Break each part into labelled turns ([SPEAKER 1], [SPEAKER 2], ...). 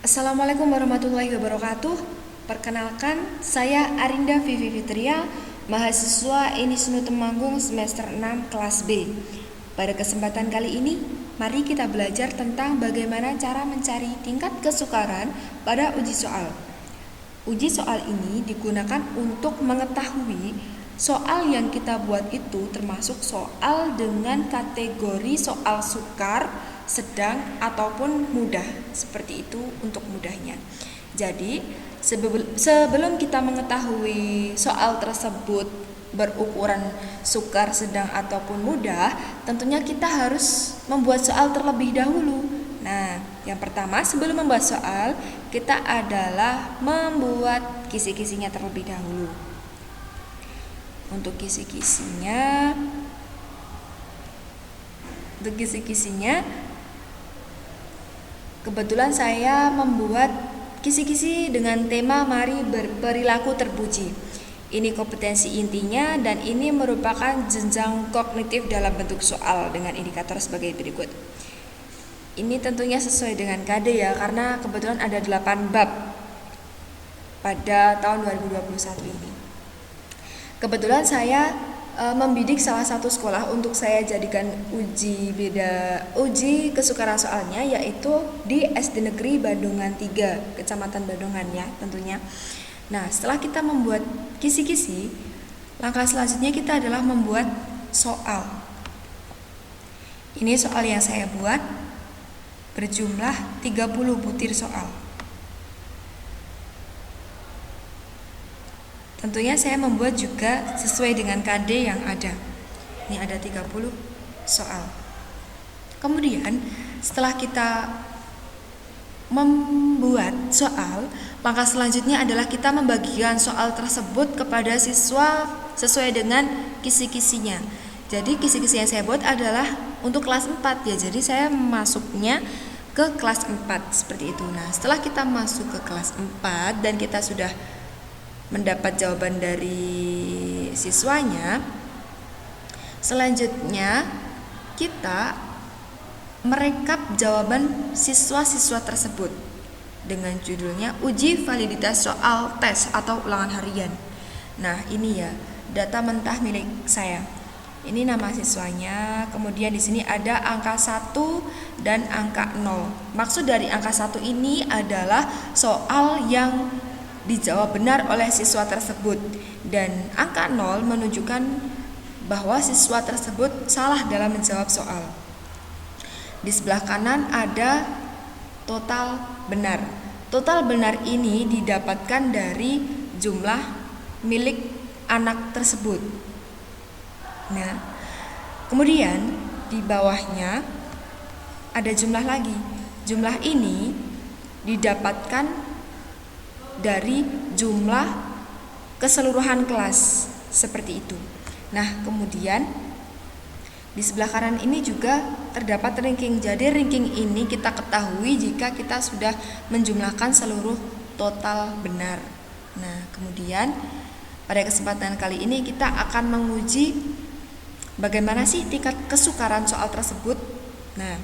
[SPEAKER 1] Assalamualaikum warahmatullahi wabarakatuh. Perkenalkan, saya Arinda Vivi Fitria, mahasiswa Unisnu Temanggung semester 6 kelas B. Pada kesempatan kali ini, mari kita belajar tentang bagaimana cara mencari tingkat kesukaran pada uji soal. Uji soal ini digunakan untuk mengetahui soal yang kita buat itu termasuk soal dengan kategori soal sukar, sedang, ataupun mudah. Seperti itu untuk mudahnya. Jadi, sebelum kita mengetahui soal tersebut berukuran sukar, sedang, ataupun mudah, tentunya kita harus membuat soal terlebih dahulu. Nah, yang pertama sebelum membuat soal, kita adalah membuat kisi-kisinya terlebih dahulu. Untuk kisi-kisinya kebetulan saya membuat kisi-kisi dengan tema mari berperilaku terpuji. Ini kompetensi intinya dan ini merupakan jenjang kognitif dalam bentuk soal dengan indikator sebagai berikut. Ini tentunya sesuai dengan KD ya, karena kebetulan ada 8 bab pada tahun 2021 ini. Kebetulan saya membidik salah satu sekolah untuk saya jadikan uji kesukaran soalnya, yaitu di SD Negeri Bandungan 3, Kecamatan Bandungan ya tentunya. Nah, setelah kita membuat kisi-kisi, langkah selanjutnya kita adalah membuat soal. Ini soal yang saya buat berjumlah 30 butir soal. Tentunya saya membuat juga sesuai dengan KD yang ada. Ini ada 30 soal. Kemudian setelah kita membuat soal, langkah selanjutnya adalah kita membagikan soal tersebut kepada siswa sesuai dengan kisi-kisinya. Jadi kisi-kisi yang saya buat adalah untuk kelas 4 ya. Jadi saya masuknya ke kelas 4 seperti itu. Nah, setelah kita masuk ke kelas 4 dan kita sudah mendapat jawaban dari siswanya, selanjutnya kita merekap jawaban siswa-siswa tersebut dengan judulnya uji validitas soal tes atau ulangan harian. Nah, ini ya data mentah milik saya. Ini nama siswanya, kemudian di sini ada angka 1 dan angka 0. Maksud dari angka 1 ini adalah soal yang dijawab benar oleh siswa tersebut, dan angka 0 menunjukkan bahwa siswa tersebut salah dalam menjawab soal. Di sebelah kanan ada total benar. Total benar ini didapatkan dari jumlah milik anak tersebut. Nah, kemudian di bawahnya ada jumlah lagi. Jumlah ini didapatkan dari jumlah keseluruhan kelas, seperti itu. Nah, kemudian di sebelah kanan ini juga terdapat ranking. Jadi ranking ini kita ketahui jika kita sudah menjumlahkan seluruh total benar. Nah, kemudian pada kesempatan kali ini kita akan menguji bagaimana sih tingkat kesukaran soal tersebut. Nah,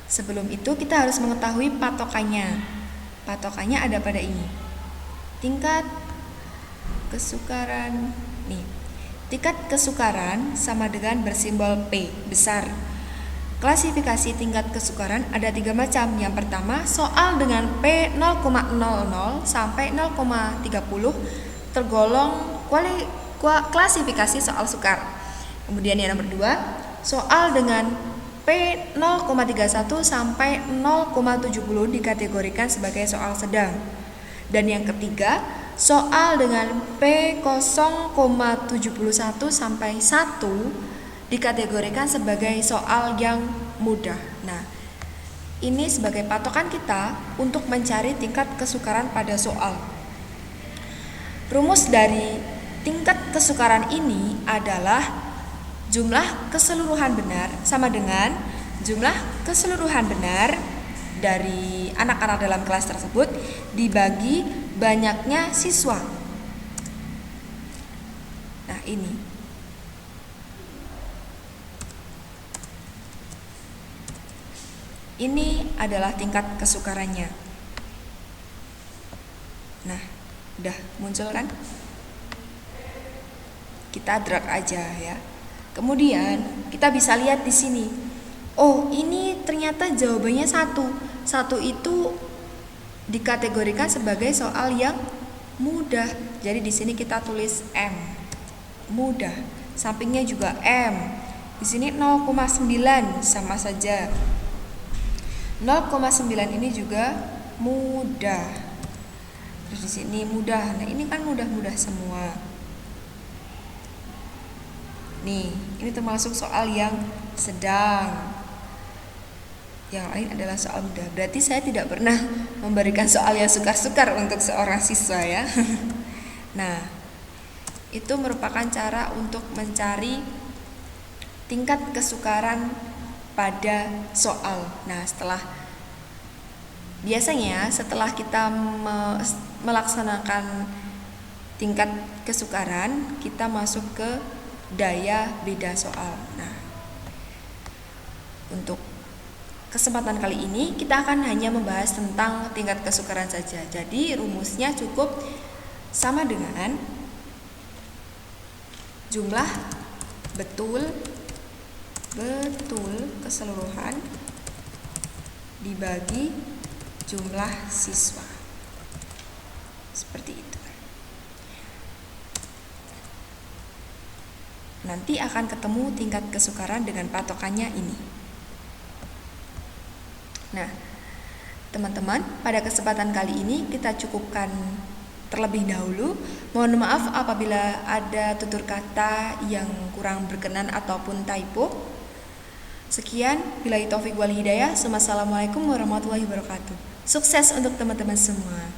[SPEAKER 1] sebelum itu kita harus mengetahui patokannya. Patokannya ada pada ini. Tingkat kesukaran nih. Tingkat kesukaran sama dengan bersimbol P besar. Klasifikasi tingkat kesukaran ada 3 macam. Yang pertama, soal dengan P 0,00 sampai 0,30 tergolong klasifikasi soal sukar. Kemudian yang nomor 2, soal dengan P 0,31 sampai 0,70 dikategorikan sebagai soal sedang. Dan yang ketiga, soal dengan P 0,71 sampai 1 dikategorikan sebagai soal yang mudah. Nah, ini sebagai patokan kita untuk mencari tingkat kesukaran pada soal. Rumus dari tingkat kesukaran ini adalah jumlah keseluruhan benar sama dengan jumlah keseluruhan benar dari anak-anak dalam kelas tersebut dibagi banyaknya siswa. Nah, ini Ini adalah tingkat kesukarannya. Nah, udah muncul kan? Kita drag aja ya. Kemudian kita bisa lihat di sini. Oh, ini ternyata jawabannya 1. 1 itu dikategorikan sebagai soal yang mudah. Jadi di sini kita tulis M. Mudah. Sampingnya juga M. Di sini 0,9 sama saja. 0,9 ini juga mudah. Terus di sini mudah. Nah, ini kan mudah-mudah semua. Nih, ini termasuk soal yang sedang. Yang lain adalah soal mudah. Berarti saya tidak pernah memberikan soal yang sukar-sukar untuk seorang siswa ya. Nah, itu merupakan cara untuk mencari tingkat kesukaran pada soal. Nah, biasanya setelah kita melaksanakan tingkat kesukaran, kita masuk ke daya beda soal. Nah, untuk kesempatan kali ini kita akan hanya membahas tentang tingkat kesukaran saja. Jadi rumusnya cukup sama dengan jumlah betul keseluruhan dibagi jumlah siswa. Seperti itu. Nanti akan ketemu tingkat kesukaran dengan patokannya ini. Nah, teman-teman, pada kesempatan kali ini kita cukupkan terlebih dahulu. Mohon maaf apabila ada tutur kata yang kurang berkenan ataupun typo. Sekian, billahi taufik wal hidayah. Wassalamualaikum warahmatullahi wabarakatuh. Sukses untuk teman-teman semua.